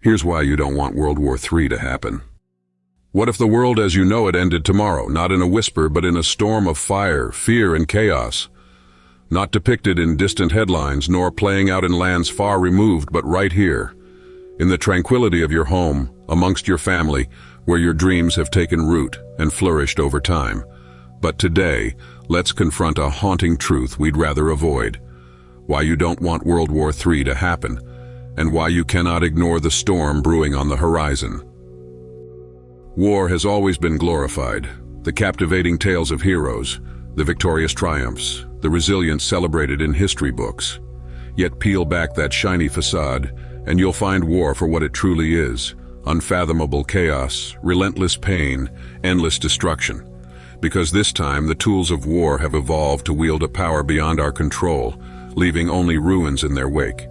Here's why you don't want World War III to happen. What if the world as you know it ended tomorrow, not in a whisper, but in a storm of fire, fear, and chaos? Not depicted in distant headlines, nor playing out in lands far removed, but right here, in the tranquility of your home, amongst your family, where your dreams have taken root and flourished over time. But today, let's confront a haunting truth we'd rather avoid. Why you don't want World War III to happen, and why you cannot ignore the storm brewing on the horizon. War has always been glorified, the captivating tales of heroes, the victorious triumphs, the resilience celebrated in history books. Yet peel back that shiny facade, and you'll find war for what it truly is: unfathomable chaos, relentless pain, endless destruction. Because this time the tools of war have evolved to wield a power beyond our control, leaving only ruins in their wake.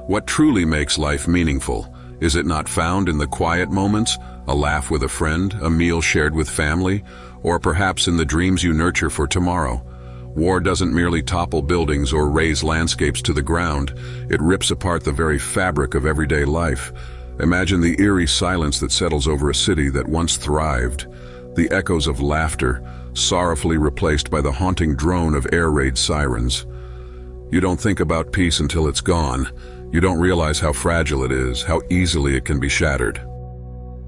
What truly makes life meaningful? Is it not found in the quiet moments, a laugh with a friend, a meal shared with family, or perhaps in the dreams you nurture for tomorrow? War doesn't merely topple buildings or raze landscapes to the ground, it rips apart the very fabric of everyday life. Imagine the eerie silence that settles over a city that once thrived, the echoes of laughter, sorrowfully replaced by the haunting drone of air raid sirens. You don't think about peace until it's gone. You don't realize how fragile it is, how easily it can be shattered.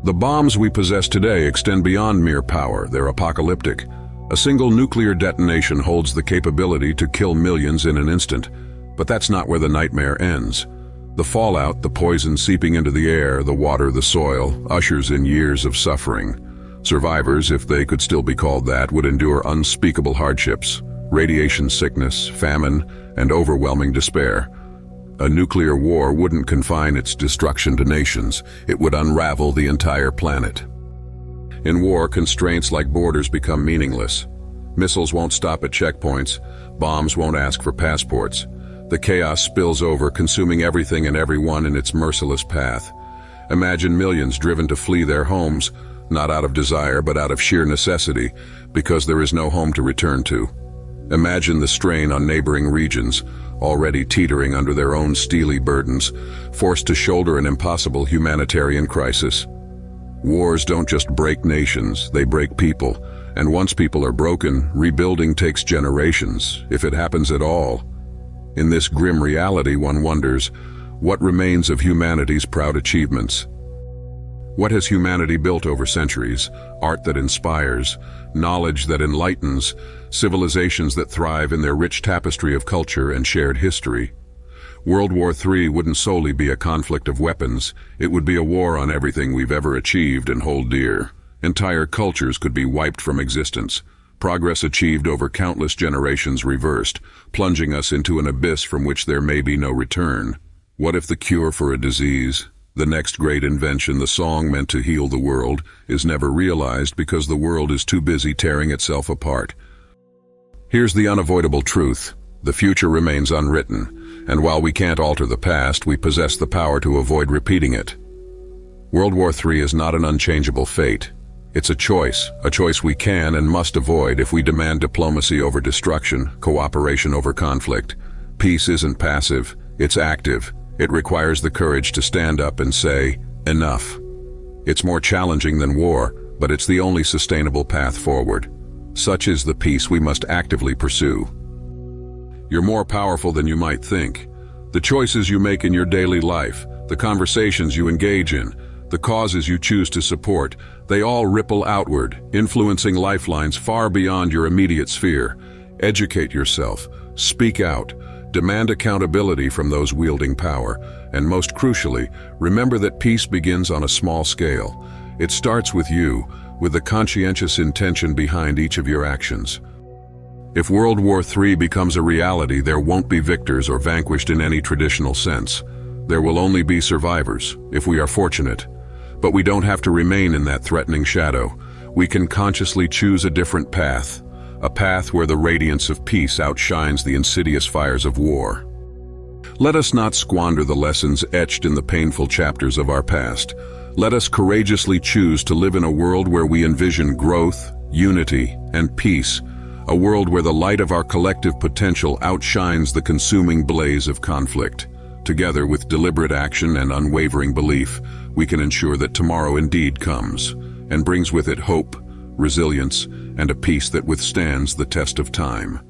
The bombs we possess today extend beyond mere power. They're apocalyptic. A single nuclear detonation holds the capability to kill millions in an instant. But that's not where the nightmare ends. The fallout, the poison seeping into the air, the water, the soil, ushers in years of suffering. Survivors, if they could still be called that, would endure unspeakable hardships, radiation sickness, famine, and overwhelming despair. A nuclear war wouldn't confine its destruction to nations, it would unravel the entire planet. In war, constraints like borders become meaningless. Missiles won't stop at checkpoints, bombs won't ask for passports. The chaos spills over, consuming everything and everyone in its merciless path. Imagine millions driven to flee their homes, not out of desire but out of sheer necessity, because there is no home to return to. Imagine the strain on neighboring regions, already teetering under their own steely burdens, forced to shoulder an impossible humanitarian crisis. Wars don't just break nations, they break people, and once people are broken, rebuilding takes generations, if it happens at all. In this grim reality, one wonders, what remains of humanity's proud achievements? What has humanity built over centuries? Art that inspires, knowledge that enlightens, civilizations that thrive in their rich tapestry of culture and shared history. World War III wouldn't solely be a conflict of weapons, it would be a war on everything we've ever achieved and hold dear. Entire cultures could be wiped from existence, progress achieved over countless generations reversed, plunging us into an abyss from which there may be no return. What if the cure for a disease, the next great invention, the song meant to heal the world, is never realized because the world is too busy tearing itself apart? Here's the unavoidable truth. The future remains unwritten, and while we can't alter the past, we possess the power to avoid repeating it. World War III is not an unchangeable fate. It's a choice we can and must avoid if we demand diplomacy over destruction, cooperation over conflict. Peace isn't passive, it's active. It requires the courage to stand up and say, enough. It's more challenging than war, but it's the only sustainable path forward. Such is the peace we must actively pursue. You're more powerful than you might think. The choices you make in your daily life, the conversations you engage in, the causes you choose to support, they all ripple outward, influencing lifelines far beyond your immediate sphere. Educate yourself, speak out, demand accountability from those wielding power, and most crucially, remember that peace begins on a small scale. It starts with you, with the conscientious intention behind each of your actions. If World War III becomes a reality, there won't be victors or vanquished in any traditional sense. There will only be survivors, if we are fortunate. But we don't have to remain in that threatening shadow. We can consciously choose a different path, a path where the radiance of peace outshines the insidious fires of war. Let us not squander the lessons etched in the painful chapters of our past. Let us courageously choose to live in a world where we envision growth, unity, and peace, a world where the light of our collective potential outshines the consuming blaze of conflict. Together, with deliberate action and unwavering belief, we can ensure that tomorrow indeed comes, and brings with it hope, resilience, and a peace that withstands the test of time.